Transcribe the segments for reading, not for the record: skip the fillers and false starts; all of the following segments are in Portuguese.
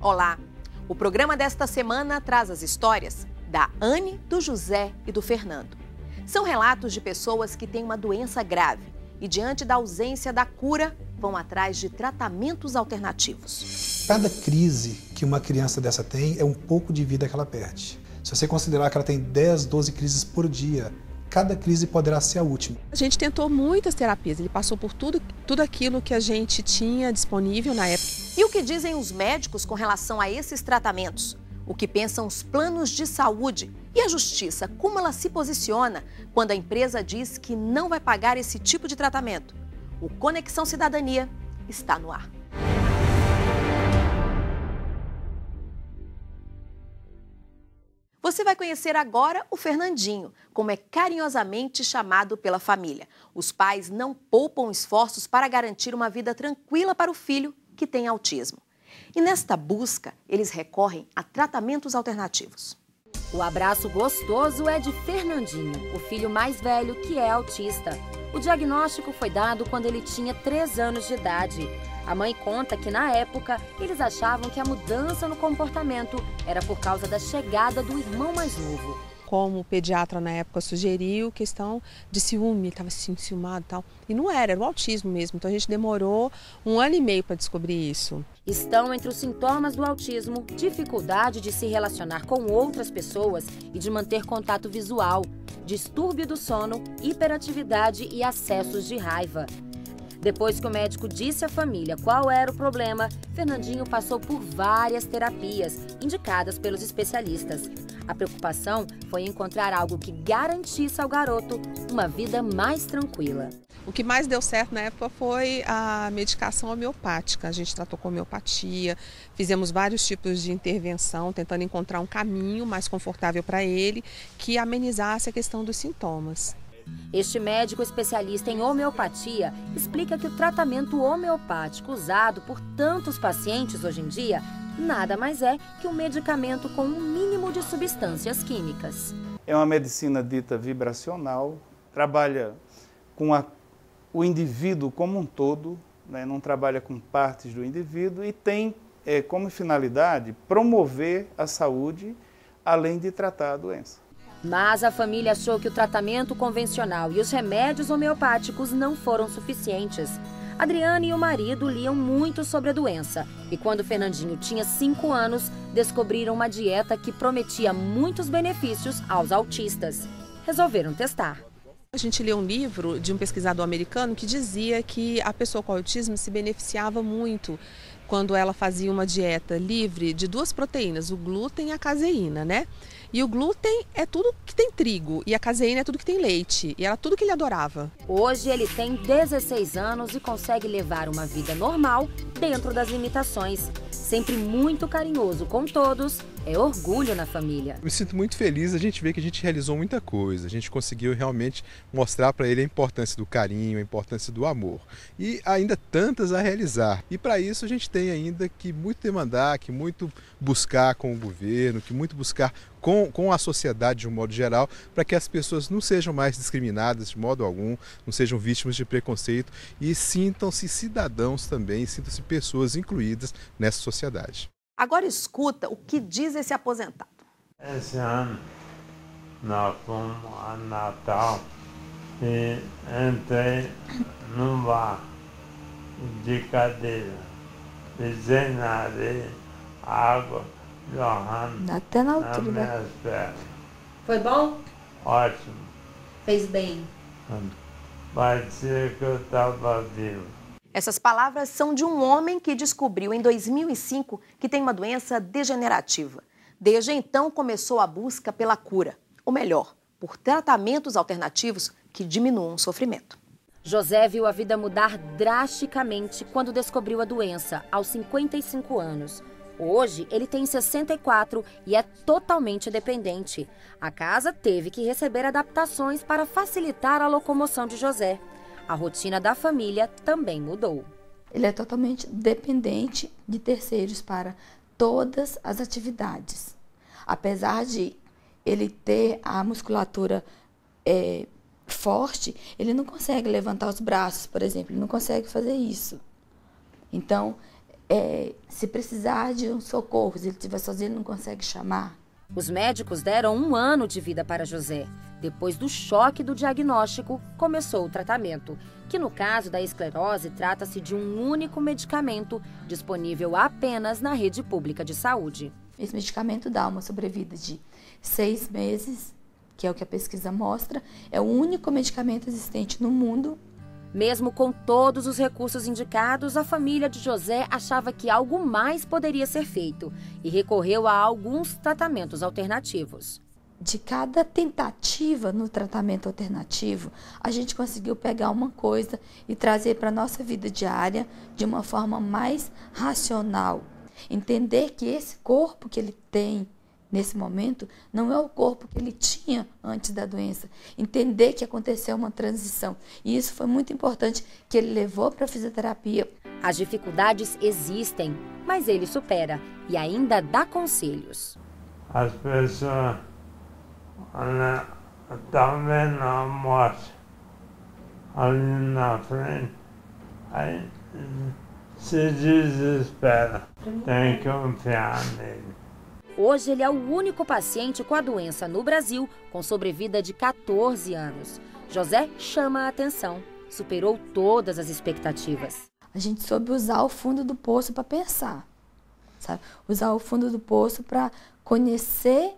Olá! O programa desta semana traz as histórias da Anne, do José e do Fernando. São relatos de pessoas que têm uma doença grave e, diante da ausência da cura, vão atrás de tratamentos alternativos. Cada crise que uma criança dessa tem é um pouco de vida que ela perde. Se você considerar que ela tem 10, 12 crises por dia, cada crise poderá ser a última. A gente tentou muitas terapias, ele passou por tudo aquilo que a gente tinha disponível na época. E o que dizem os médicos com relação a esses tratamentos? O que pensam os planos de saúde? E a justiça, como ela se posiciona quando a empresa diz que não vai pagar esse tipo de tratamento? O Conexão Cidadania está no ar. Você vai conhecer agora o Fernandinho, como é carinhosamente chamado pela família. Os pais não poupam esforços para garantir uma vida tranquila para o filho que tem autismo. E nesta busca, eles recorrem a tratamentos alternativos. O abraço gostoso é de Fernandinho, o filho mais velho que é autista. O diagnóstico foi dado quando ele tinha 3 anos de idade. A mãe conta que, na época, eles achavam que a mudança no comportamento era por causa da chegada do irmão mais novo. Como o pediatra na época sugeriu, questão de ciúme, ele estava assim, enciumado e tal. E não era o autismo mesmo, então a gente demorou 1 ano e meio para descobrir isso. Estão entre os sintomas do autismo dificuldade de se relacionar com outras pessoas e de manter contato visual, distúrbio do sono, hiperatividade e acessos de raiva. Depois que o médico disse à família qual era o problema, Fernandinho passou por várias terapias indicadas pelos especialistas. A preocupação foi encontrar algo que garantisse ao garoto uma vida mais tranquila. O que mais deu certo na época foi a medicação homeopática. A gente tratou com homeopatia, fizemos vários tipos de intervenção, tentando encontrar um caminho mais confortável para ele, que amenizasse a questão dos sintomas. Este médico especialista em homeopatia explica que o tratamento homeopático usado por tantos pacientes hoje em dia nada mais é que um medicamento com um mínimo de substâncias químicas. É uma medicina dita vibracional, trabalha com o indivíduo como um todo, né? Não trabalha com partes do indivíduo e tem como finalidade promover a saúde, além de tratar a doença. Mas a família achou que o tratamento convencional e os remédios homeopáticos não foram suficientes. Adriana e o marido liam muito sobre a doença e quando Fernandinho tinha 5 anos, descobriram uma dieta que prometia muitos benefícios aos autistas. Resolveram testar. A gente leu um livro de um pesquisador americano que dizia que a pessoa com autismo se beneficiava muito quando ela fazia uma dieta livre de 2 proteínas, o glúten e a caseína, né? E o glúten é tudo que tem trigo e a caseína é tudo que tem leite. E era tudo que ele adorava. Hoje ele tem 16 anos e consegue levar uma vida normal dentro das limitações. Sempre muito carinhoso com todos, é orgulho na família. Eu me sinto muito feliz, a gente vê que a gente realizou muita coisa. A gente conseguiu realmente mostrar para ele a importância do carinho, a importância do amor. E ainda tantas a realizar. E para isso a gente tem ainda que muito demandar, que muito buscar com o governo, que muito buscar com a sociedade de um modo geral, para que as pessoas não sejam mais discriminadas de modo algum, não sejam vítimas de preconceito e sintam-se cidadãos também, sintam-se pessoas incluídas nessa sociedade. Agora escuta o que diz esse aposentado. Esse ano nós fomos a Natal e entrei no bar de cadeira, pisei na areia, água jorrando até na nas altura. minhas pernas. Foi bom? Ótimo. Fez bem. Parecia que eu estava vivo. Essas palavras são de um homem que descobriu em 2005 que tem uma doença degenerativa. Desde então começou a busca pela cura, ou melhor, por tratamentos alternativos que diminuam o sofrimento. José viu a vida mudar drasticamente quando descobriu a doença, aos 55 anos. Hoje, ele tem 64 e é totalmente dependente. A casa teve que receber adaptações para facilitar a locomoção de José. A rotina da família também mudou. Ele é totalmente dependente de terceiros para todas as atividades. Apesar de ele ter a musculatura forte, ele não consegue levantar os braços, por exemplo, ele não consegue fazer isso. Então, Se precisar de um socorro, se ele estiver sozinho, ele não consegue chamar. Os médicos deram 1 ano de vida para José. Depois do choque do diagnóstico, começou o tratamento, que no caso da esclerose trata-se de um único medicamento disponível apenas na rede pública de saúde. Esse medicamento dá uma sobrevida de 6 meses, que é o que a pesquisa mostra. É o único medicamento existente no mundo. Mesmo com todos os recursos indicados, a família de José achava que algo mais poderia ser feito e recorreu a alguns tratamentos alternativos. De cada tentativa no tratamento alternativo, a gente conseguiu pegar uma coisa e trazer para a nossa vida diária de uma forma mais racional. Entender que esse corpo que ele tem nesse momento não é o corpo que ele tinha antes da doença. Entender que aconteceu uma transição. E isso foi muito importante, que ele levou para a fisioterapia. As dificuldades existem, mas ele supera e ainda dá conselhos. As pessoas estão vendo a morte ali na frente, aí se desespera. Tem que confiar nele. Hoje ele é o único paciente com a doença no Brasil com sobrevida de 14 anos. José chama a atenção, superou todas as expectativas. A gente soube usar o fundo do poço para pensar, sabe? Usar o fundo do poço para conhecer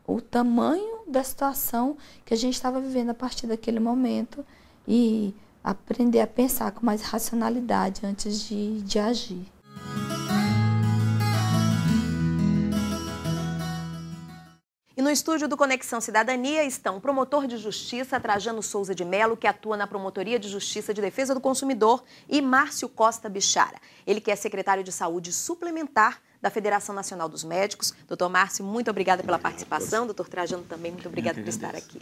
o tamanho da situação que a gente estava vivendo a partir daquele momento e aprender a pensar com mais racionalidade antes de agir. E no estúdio do Conexão Cidadania estão o promotor de justiça Trajano Souza de Mello, que atua na Promotoria de Justiça de Defesa do Consumidor, e Márcio Costa Bichara, ele que é secretário de Saúde Suplementar da Federação Nacional dos Médicos. Doutor Márcio, muito obrigada pela participação. Doutor Trajano também, muito obrigada por estar aqui.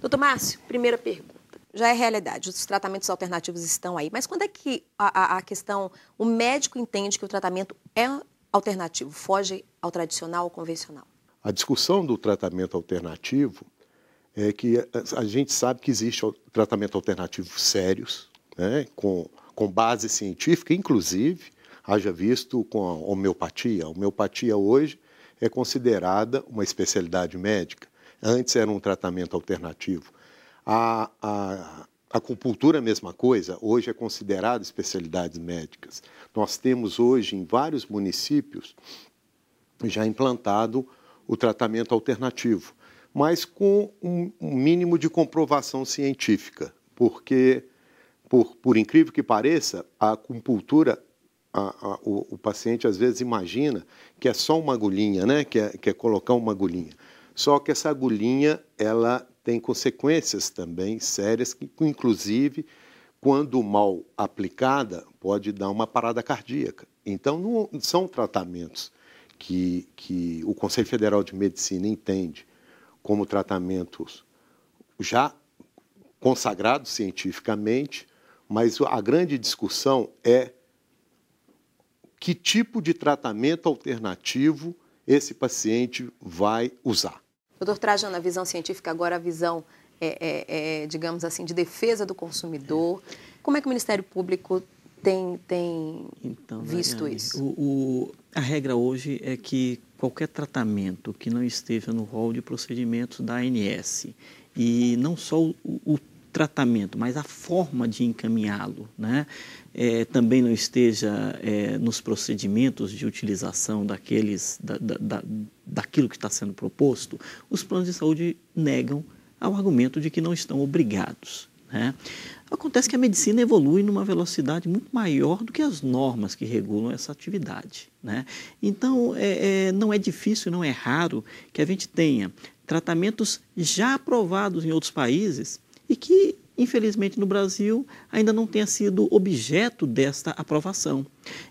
Doutor Márcio, primeira pergunta. Já é realidade, os tratamentos alternativos estão aí, mas quando é que a questão, o médico entende que o tratamento é alternativo, foge ao tradicional ou convencional? A discussão do tratamento alternativo é que a gente sabe que existe tratamento alternativo sérios, né, com base científica, inclusive, haja visto com a homeopatia. A homeopatia hoje é considerada uma especialidade médica. Antes era um tratamento alternativo. A acupuntura é a mesma coisa, hoje é considerada especialidades médicas. Nós temos hoje em vários municípios já implantado o tratamento alternativo, mas com um mínimo de comprovação científica, porque, por incrível que pareça, a acupuntura, o paciente às vezes imagina que é só uma agulhinha, né? que é colocar uma agulhinha. Só que essa agulhinha ela tem consequências também sérias, que inclusive, quando mal aplicada, pode dar uma parada cardíaca. Então, não são tratamentos que o Conselho Federal de Medicina entende como tratamentos já consagrados cientificamente, mas a grande discussão é que tipo de tratamento alternativo esse paciente vai usar. Doutor Trajano, a visão científica, agora a visão, digamos assim, de defesa do consumidor. Como é que o Ministério Público tem visto isso? A regra hoje é que qualquer tratamento que não esteja no rol de procedimentos da ANS, e não só o tratamento, mas a forma de encaminhá-lo, né? Também não esteja nos procedimentos de utilização daquilo que está sendo proposto, os planos de saúde negam ao argumento de que não estão obrigados, né? Acontece que a medicina evolui numa velocidade muito maior do que as normas que regulam essa atividade, né? Então, não é difícil, não é raro que a gente tenha tratamentos já aprovados em outros países e que, infelizmente, no Brasil ainda não tenha sido objeto desta aprovação.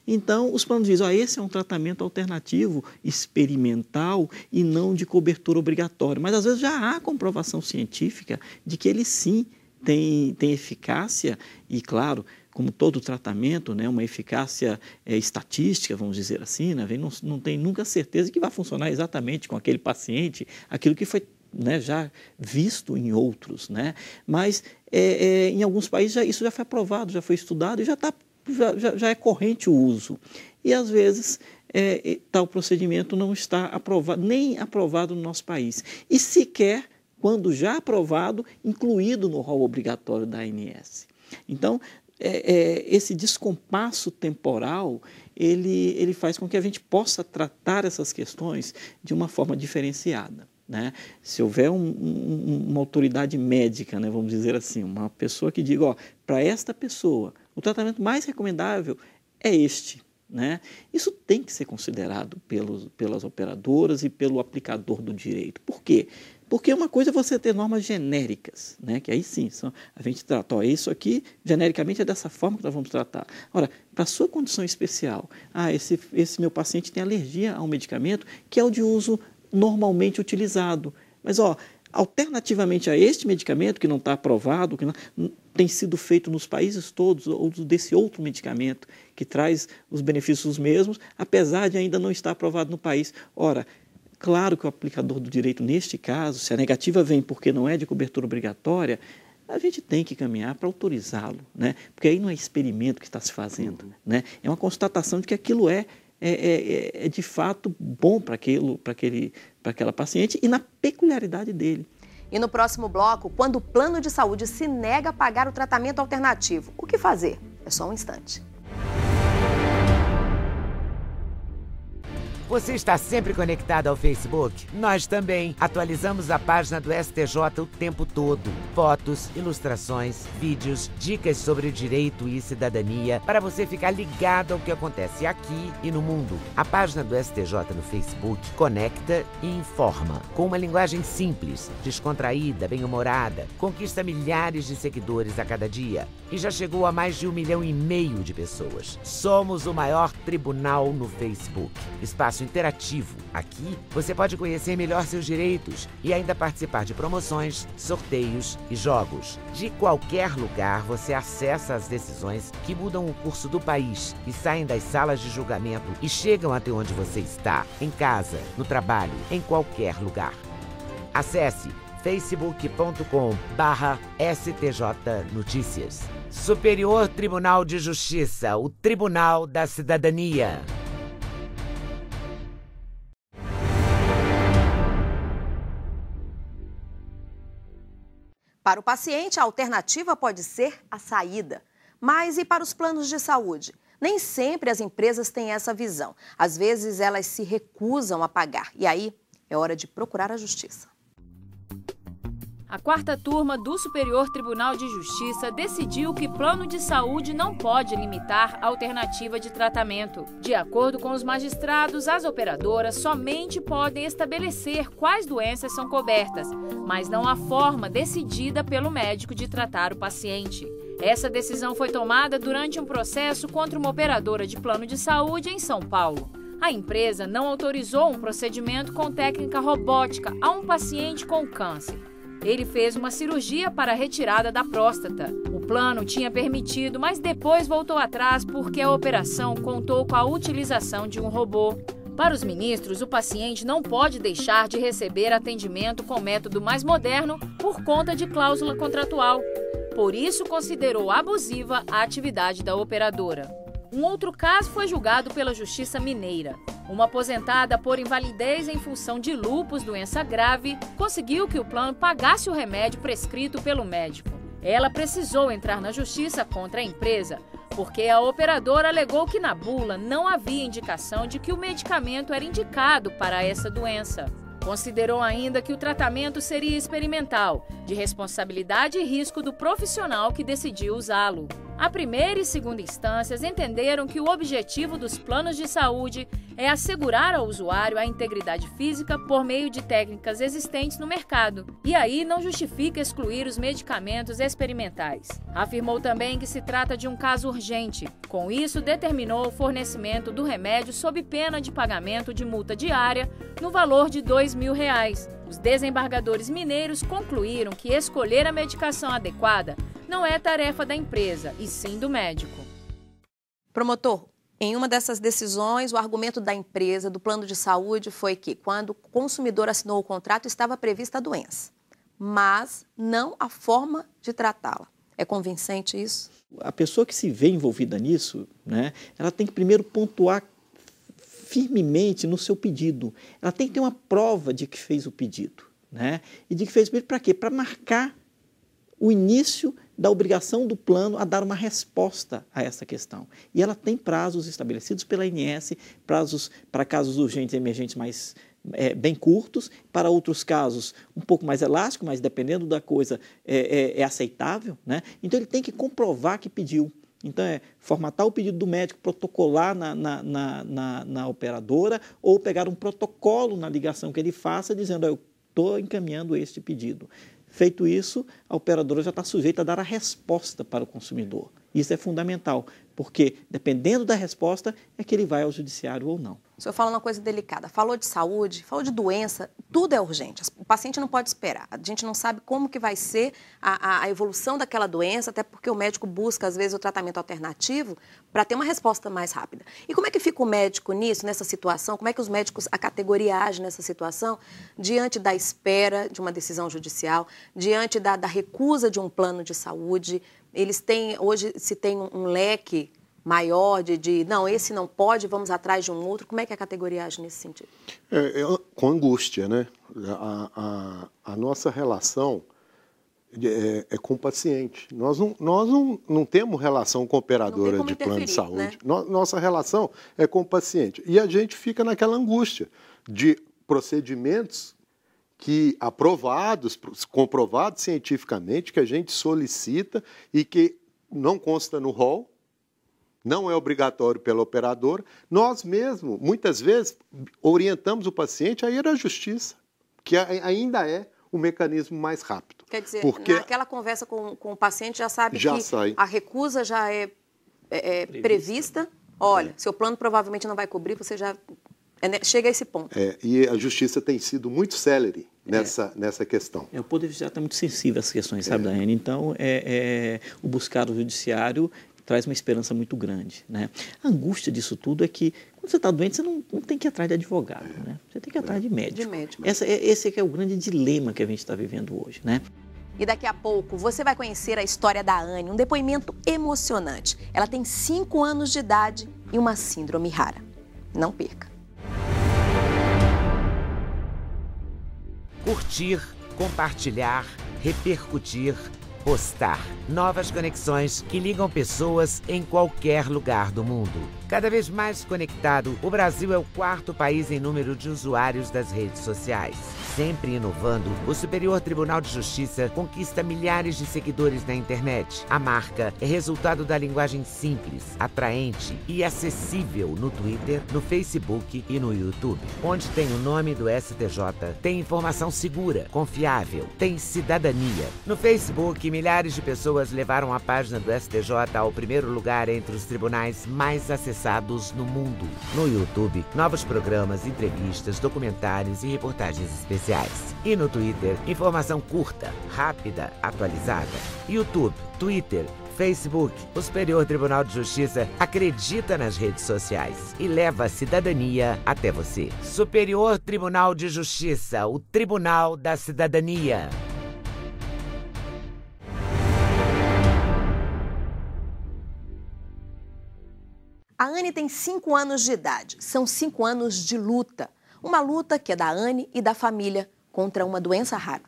Então, os planos dizem, esse é um tratamento alternativo, experimental e não de cobertura obrigatória. Mas, às vezes, já há comprovação científica de que ele, sim, tem eficácia e, claro, como todo tratamento, né, uma eficácia estatística, vamos dizer assim, né, não tem nunca certeza que vai funcionar exatamente com aquele paciente, aquilo que foi, né, já visto em outros, né? Mas em alguns países isso já foi aprovado, já foi estudado e já é corrente o uso. e às vezes tal procedimento não está aprovado, nem aprovado no nosso país. E sequer, quando já aprovado, incluído no rol obrigatório da ANS. Então, esse descompasso temporal, ele faz com que a gente possa tratar essas questões de uma forma diferenciada. Né? Se houver uma autoridade médica, né, vamos dizer assim, uma pessoa que diga, para esta pessoa, o tratamento mais recomendável é este. Né? Isso tem que ser considerado pelas operadoras e pelo aplicador do direito. Por quê? Porque uma coisa é você ter normas genéricas, né? Que aí sim, a gente trata, isso aqui, genericamente é dessa forma que nós vamos tratar. Ora, para a sua condição especial, esse meu paciente tem alergia a um medicamento que é o de uso normalmente utilizado. Mas, alternativamente a este medicamento, que não está aprovado, que não tem sido feito nos países todos, ou desse outro medicamento, que traz os benefícios mesmos, apesar de ainda não estar aprovado no país. Ora, claro que o aplicador do direito, neste caso, se a negativa vem porque não é de cobertura obrigatória, a gente tem que caminhar para autorizá-lo, né? Porque aí não é experimento que está se fazendo, né? É uma constatação de que aquilo é de fato bom para aquela paciente e na peculiaridade dele. E no próximo bloco, quando o plano de saúde se nega a pagar o tratamento alternativo, o que fazer? É só um instante. Você está sempre conectado ao Facebook? Nós também. Atualizamos a página do STJ o tempo todo. Fotos, ilustrações, vídeos, dicas sobre direito e cidadania para você ficar ligado ao que acontece aqui e no mundo. A página do STJ no Facebook conecta e informa. Com uma linguagem simples, descontraída, bem-humorada, conquista milhares de seguidores a cada dia e já chegou a mais de 1,5 milhão de pessoas. Somos o maior tribunal no Facebook. Espaço interativo. Aqui você pode conhecer melhor seus direitos e ainda participar de promoções, sorteios e jogos. De qualquer lugar você acessa as decisões que mudam o curso do país e saem das salas de julgamento e chegam até onde você está, em casa, no trabalho, em qualquer lugar. Acesse facebook.com/STJ Notícias. Superior Tribunal de Justiça, o Tribunal da Cidadania. Para o paciente, a alternativa pode ser a saída. Mas e para os planos de saúde? Nem sempre as empresas têm essa visão. Às vezes, elas se recusam a pagar. E aí, é hora de procurar a justiça. A 4ª turma do Superior Tribunal de Justiça decidiu que plano de saúde não pode limitar a alternativa de tratamento. De acordo com os magistrados, as operadoras somente podem estabelecer quais doenças são cobertas, mas não a forma decidida pelo médico de tratar o paciente. Essa decisão foi tomada durante um processo contra uma operadora de plano de saúde em São Paulo. A empresa não autorizou um procedimento com técnica robótica a um paciente com câncer. Ele fez uma cirurgia para a retirada da próstata. O plano tinha permitido, mas depois voltou atrás porque a operação contou com a utilização de um robô. Para os ministros, o paciente não pode deixar de receber atendimento com método mais moderno por conta de cláusula contratual. Por isso, considerou abusiva a atividade da operadora. Um outro caso foi julgado pela Justiça Mineira. Uma aposentada por invalidez em função de lúpus, doença grave, conseguiu que o plano pagasse o remédio prescrito pelo médico. Ela precisou entrar na justiça contra a empresa, porque a operadora alegou que na bula não havia indicação de que o medicamento era indicado para essa doença. Considerou ainda que o tratamento seria experimental, de responsabilidade e risco do profissional que decidiu usá-lo. A primeira e segunda instâncias entenderam que o objetivo dos planos de saúde é assegurar ao usuário a integridade física por meio de técnicas existentes no mercado. E aí não justifica excluir os medicamentos experimentais. Afirmou também que se trata de um caso urgente. Com isso, determinou o fornecimento do remédio sob pena de pagamento de multa diária no valor de R$2.000. Os desembargadores mineiros concluíram que escolher a medicação adequada não é tarefa da empresa, e sim do médico. Promotor, em uma dessas decisões, o argumento da empresa, do plano de saúde, foi que quando o consumidor assinou o contrato, estava prevista a doença, mas não a forma de tratá-la. É convincente isso? A pessoa que se vê envolvida nisso, né, ela tem que primeiro pontuar firmemente no seu pedido. Ela tem que ter uma prova de que fez o pedido, né? E de que fez o pedido para quê? Para marcar o início da obrigação do plano a dar uma resposta a essa questão. E ela tem prazos estabelecidos pela ANS, prazos para casos urgentes e emergentes mais bem curtos, para outros casos um pouco mais elástico, mas dependendo da coisa é aceitável, né? Então ele tem que comprovar que pediu. Então formatar o pedido do médico, protocolar na operadora ou pegar um protocolo na ligação que ele faça dizendo, eu estou encaminhando este pedido. Feito isso, a operadora já está sujeita a dar a resposta para o consumidor. Isso é fundamental, porque dependendo da resposta é que ele vai ao judiciário ou não. O senhor fala uma coisa delicada, falou de saúde, falou de doença, tudo é urgente. O paciente não pode esperar, a gente não sabe como que vai ser a evolução daquela doença, até porque o médico busca, às vezes, o tratamento alternativo para ter uma resposta mais rápida. E como é que fica o médico nisso, nessa situação? Como é que os médicos, a categoria age nessa situação, diante da espera de uma decisão judicial, diante da recusa de um plano de saúde? Eles têm, hoje se tem um leque maior não, esse não pode, vamos atrás de um outro. Como é que a categoria age nesse sentido? Com angústia, né? A nossa relação é com o paciente. Nós não temos relação com a operadora de plano de saúde. Né? Nossa relação é com o paciente. E a gente fica naquela angústia de procedimentos que comprovados cientificamente, que a gente solicita e que não consta no rol, não é obrigatório pela operadora. Nós mesmos, muitas vezes, orientamos o paciente a ir à justiça, que ainda é o mecanismo mais rápido. Quer dizer, naquela conversa com o paciente já sabe que a recusa já é prevista. Olha, seu plano provavelmente não vai cobrir, você já chega a esse ponto. E a justiça tem sido muito célere nessa questão. O Poder Judiciário está muito sensível às questões, sabe, Daiane? Então, o buscar o judiciário traz uma esperança muito grande, né? A angústia disso tudo é que, quando você está doente, você não tem que ir atrás de advogado, né? Você tem que ir atrás de médico. Esse é o grande dilema que a gente está vivendo hoje, né? E daqui a pouco você vai conhecer a história da Anne, um depoimento emocionante. Ela tem 5 anos de idade e uma síndrome rara. Não perca. Curtir, compartilhar, repercutir, postar. Novas conexões que ligam pessoas em qualquer lugar do mundo. Cada vez mais conectado, o Brasil é o 4º país em número de usuários das redes sociais. Sempre inovando, o Superior Tribunal de Justiça conquista milhares de seguidores na internet. A marca é resultado da linguagem simples, atraente e acessível no Twitter, no Facebook e no YouTube. Onde tem o nome do STJ, tem informação segura, confiável, tem cidadania. No Facebook, milhares de pessoas levaram a página do STJ ao primeiro lugar entre os tribunais mais acessados no mundo. No YouTube, novos programas, entrevistas, documentários e reportagens especiais. E no Twitter, informação curta, rápida, atualizada. YouTube, Twitter, Facebook, o Superior Tribunal de Justiça acredita nas redes sociais e leva a cidadania até você. Superior Tribunal de Justiça, o Tribunal da Cidadania. A Anne tem 5 anos de idade. São 5 anos de luta. Uma luta que é da Anne e da família contra uma doença rara.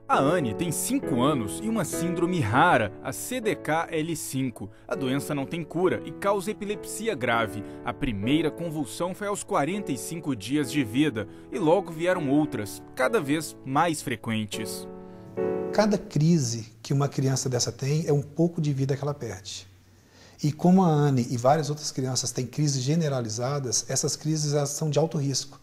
A Anne tem 5 anos e uma síndrome rara, a CDKL5. A doença não tem cura e causa epilepsia grave. A primeira convulsão foi aos 45 dias de vida e logo vieram outras, cada vez mais frequentes. Cada crise que uma criança dessa tem é um pouco de vida que ela perde. E como a Anne e várias outras crianças têm crises generalizadas, essas crises elas são de alto risco.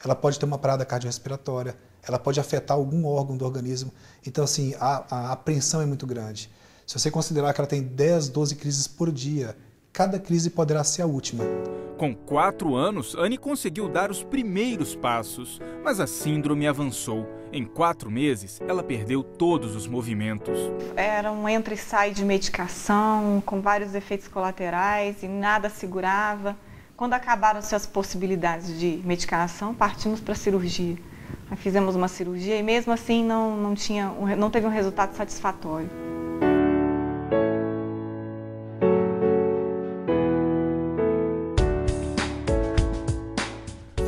Ela pode ter uma parada cardiorrespiratória, ela pode afetar algum órgão do organismo. Então, assim, a apreensão é muito grande. Se você considerar que ela tem 10, 12 crises por dia, cada crise poderá ser a última. Com 4 anos, Anne conseguiu dar os primeiros passos, mas a síndrome avançou. Em 4 meses, ela perdeu todos os movimentos. Era um entra e sai de medicação, com vários efeitos colaterais e nada segurava. Quando acabaram-se as possibilidades de medicação, partimos para a cirurgia. Aí fizemos uma cirurgia e mesmo assim não teve um resultado satisfatório.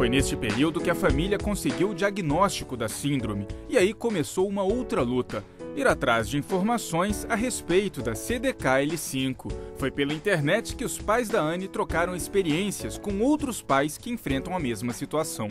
Foi neste período que a família conseguiu o diagnóstico da síndrome e aí começou uma outra luta. Ir atrás de informações a respeito da CDKL5. Foi pela internet que os pais da Anne trocaram experiências com outros pais que enfrentam a mesma situação.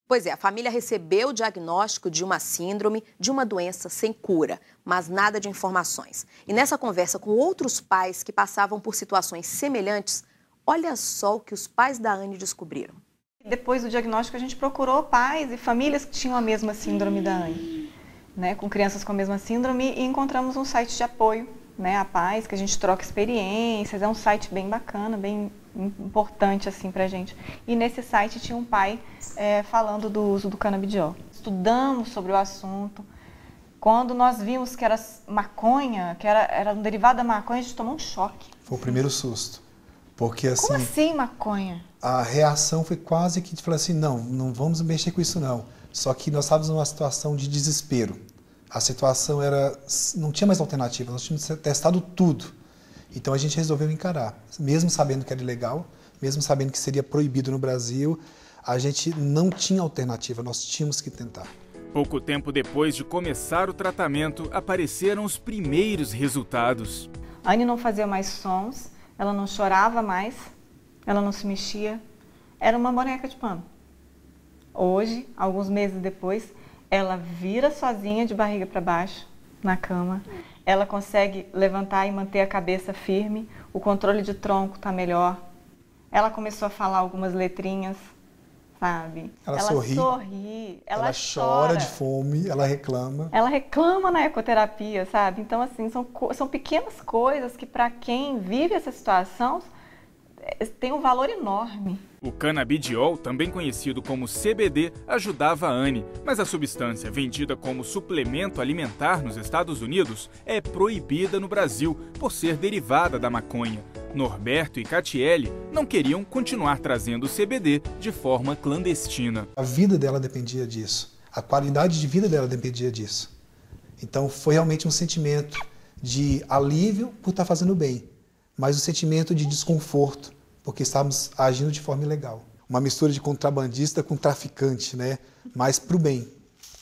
Pois é, a família recebeu o diagnóstico de uma síndrome, de uma doença sem cura, mas nada de informações. E nessa conversa com outros pais que passavam por situações semelhantes, olha só o que os pais da Anne descobriram. Depois do diagnóstico, a gente procurou pais e famílias que tinham a mesma síndrome da Anne, né, com crianças com a mesma síndrome, e encontramos um site de apoio, né, a pais, que a gente troca experiências, é um site bem bacana, bem importante assim pra gente. E nesse site tinha um pai falando do uso do canabidiol. Estudamos sobre o assunto. Quando nós vimos que era maconha, que era um derivado da maconha, a gente tomou um choque. Foi o primeiro susto. Porque assim... Como assim maconha? A reação foi quase que de falar assim, não vamos mexer com isso não. Só que nós estávamos numa situação de desespero. A situação não tinha mais alternativa, nós tínhamos testado tudo. Então a gente resolveu encarar, mesmo sabendo que era ilegal, mesmo sabendo que seria proibido no Brasil, a gente não tinha alternativa, nós tínhamos que tentar. Pouco tempo depois de começar o tratamento, apareceram os primeiros resultados. A Anne não fazia mais sons, ela não chorava mais, ela não se mexia, era uma boneca de pano. Hoje, alguns meses depois, ela vira sozinha de barriga para baixo na cama. Ela consegue levantar e manter a cabeça firme, o controle de tronco está melhor. Ela começou a falar algumas letrinhas, sabe? Ela sorri, ela chora de fome, ela reclama. Ela reclama na ecoterapia, sabe? Então, assim, são pequenas coisas que, para quem vive essa situação, tem um valor enorme. O canabidiol, também conhecido como CBD, ajudava a Anne, mas a substância vendida como suplemento alimentar nos Estados Unidos é proibida no Brasil por ser derivada da maconha. Norberto e Catiele não queriam continuar trazendo o CBD de forma clandestina. A vida dela dependia disso, a qualidade de vida dela dependia disso. Então foi realmente um sentimento de alívio por estar fazendo bem, mas um sentimento de desconforto, porque estávamos agindo de forma ilegal. Uma mistura de contrabandista com traficante, né? Mas para o bem,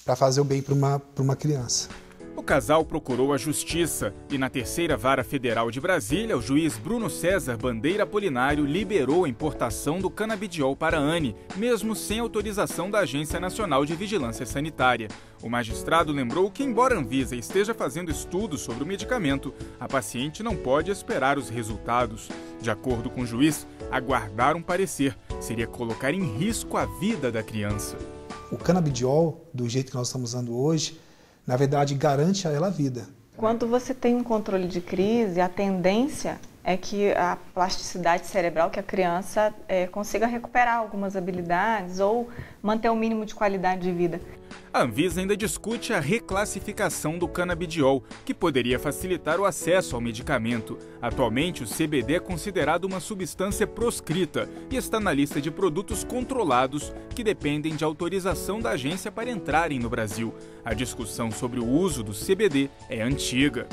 para fazer o bem para uma criança. O casal procurou a justiça e na Terceira Vara Federal de Brasília, o juiz Bruno César Bandeira Apolinário liberou a importação do canabidiol para a Anne, mesmo sem autorização da Agência Nacional de Vigilância Sanitária. O magistrado lembrou que, embora a Anvisa esteja fazendo estudos sobre o medicamento, a paciente não pode esperar os resultados. De acordo com o juiz, aguardar um parecer seria colocar em risco a vida da criança. O canabidiol, do jeito que nós estamos usando hoje, na verdade, garante a ela a vida. Quando você tem um controle de crise, a tendência é que a plasticidade cerebral, que a criança consiga recuperar algumas habilidades ou manter o mínimo de qualidade de vida. A Anvisa ainda discute a reclassificação do canabidiol, que poderia facilitar o acesso ao medicamento. Atualmente, o CBD é considerado uma substância proscrita e está na lista de produtos controlados que dependem de autorização da agência para entrarem no Brasil. A discussão sobre o uso do CBD é antiga.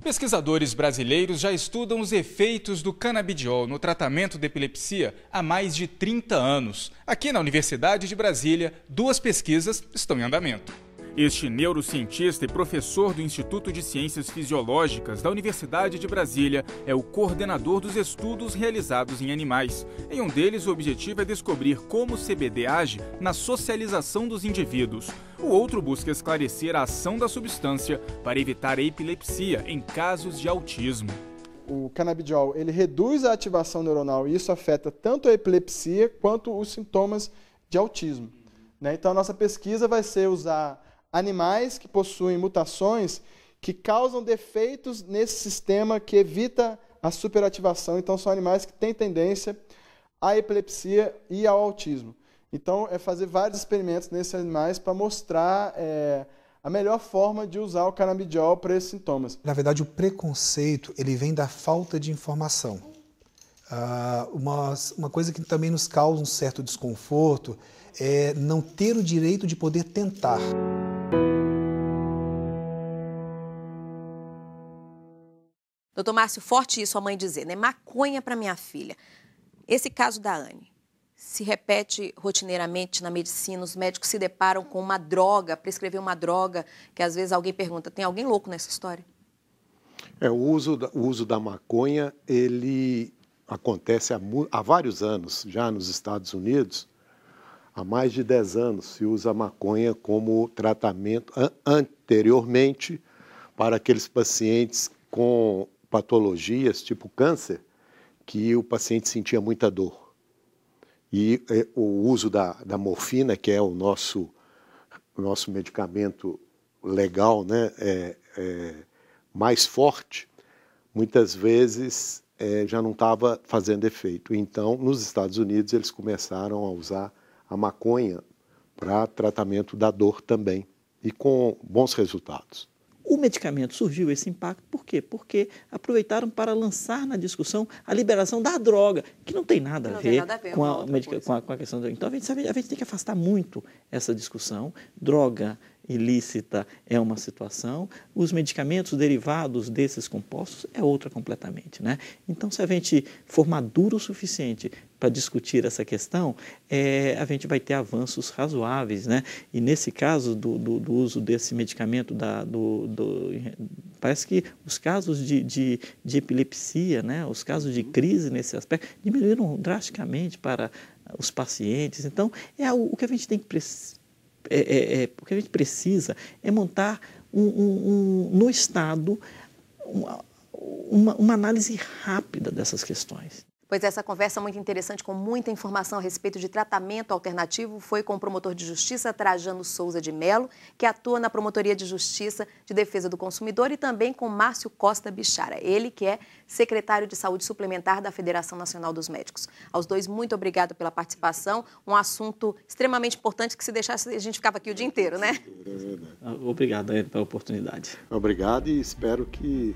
Pesquisadores brasileiros já estudam os efeitos do canabidiol no tratamento da epilepsia há mais de 30 anos. Aqui na Universidade de Brasília, 2 pesquisas estão em andamento. Este neurocientista e professor do Instituto de Ciências Fisiológicas da Universidade de Brasília é o coordenador dos estudos realizados em animais. Em um deles, o objetivo é descobrir como o CBD age na socialização dos indivíduos. O outro busca esclarecer a ação da substância para evitar a epilepsia em casos de autismo. O canabidiol ele reduz a ativação neuronal e isso afeta tanto a epilepsia quanto os sintomas de autismo. Então, a nossa pesquisa vai ser usar animais que possuem mutações que causam defeitos nesse sistema que evita a superativação. Então, são animais que têm tendência à epilepsia e ao autismo. Então, é fazer vários experimentos nesses animais para mostrar a melhor forma de usar o canabidiol para esses sintomas. Na verdade, o preconceito ele vem da falta de informação. Uma coisa que também nos causa um certo desconforto é não ter o direito de poder tentar. Doutor Márcio, forte isso a mãe dizer, né? Maconha para minha filha. Esse caso da Anne. se repete rotineiramente na medicina, os médicos se deparam com uma droga, prescrever uma droga, que às vezes alguém pergunta, tem alguém louco nessa história? O uso da maconha, ele acontece há vários anos, já nos Estados Unidos. Há mais de 10 anos se usa a maconha como tratamento anteriormente para aqueles pacientes com patologias tipo câncer, que o paciente sentia muita dor. E o uso da morfina, que é o nosso medicamento legal, né, mais forte, muitas vezes já não estava fazendo efeito. Então, nos Estados Unidos, eles começaram a usar a maconha para tratamento da dor também, e com bons resultados. O medicamento surgiu esse impacto, por quê? Porque aproveitaram para lançar na discussão a liberação da droga, que não tem nada a ver com a questão da... Então, a gente tem que afastar muito essa discussão. Droga ilícita é uma situação, os medicamentos derivados desses compostos é outra completamente, né? Então, se a gente for maduro o suficiente para discutir essa questão, a gente vai ter avanços razoáveis, né? E nesse caso do uso desse medicamento, parece que os casos de epilepsia, né? Os casos de crise nesse aspecto diminuíram drasticamente para os pacientes. Então, o que a gente tem que o que a gente precisa é montar no Estado uma análise rápida dessas questões. Pois essa conversa muito interessante, com muita informação a respeito de tratamento alternativo, foi com o promotor de justiça Trajano Souza de Melo, que atua na Promotoria de Justiça de Defesa do Consumidor, e também com Márcio Costa Bichara, ele que é secretário de Saúde Suplementar da Federação Nacional dos Médicos. Aos dois, muito obrigada pela participação, um assunto extremamente importante que, se deixasse, a gente ficava aqui o dia inteiro, né? Obrigado pela oportunidade. Obrigado, e espero que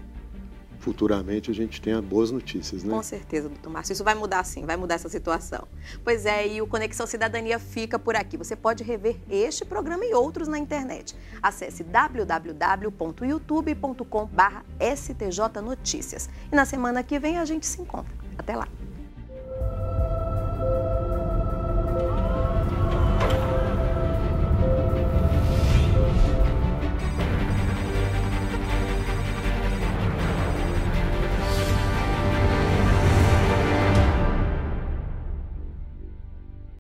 futuramente a gente tenha boas notícias, né? Com certeza, doutor Márcio. Isso vai mudar sim, vai mudar essa situação. Pois é, e o Conexão Cidadania fica por aqui. Você pode rever este programa e outros na internet. Acesse www.youtube.com/STJ Notícias. E na semana que vem a gente se encontra. Até lá.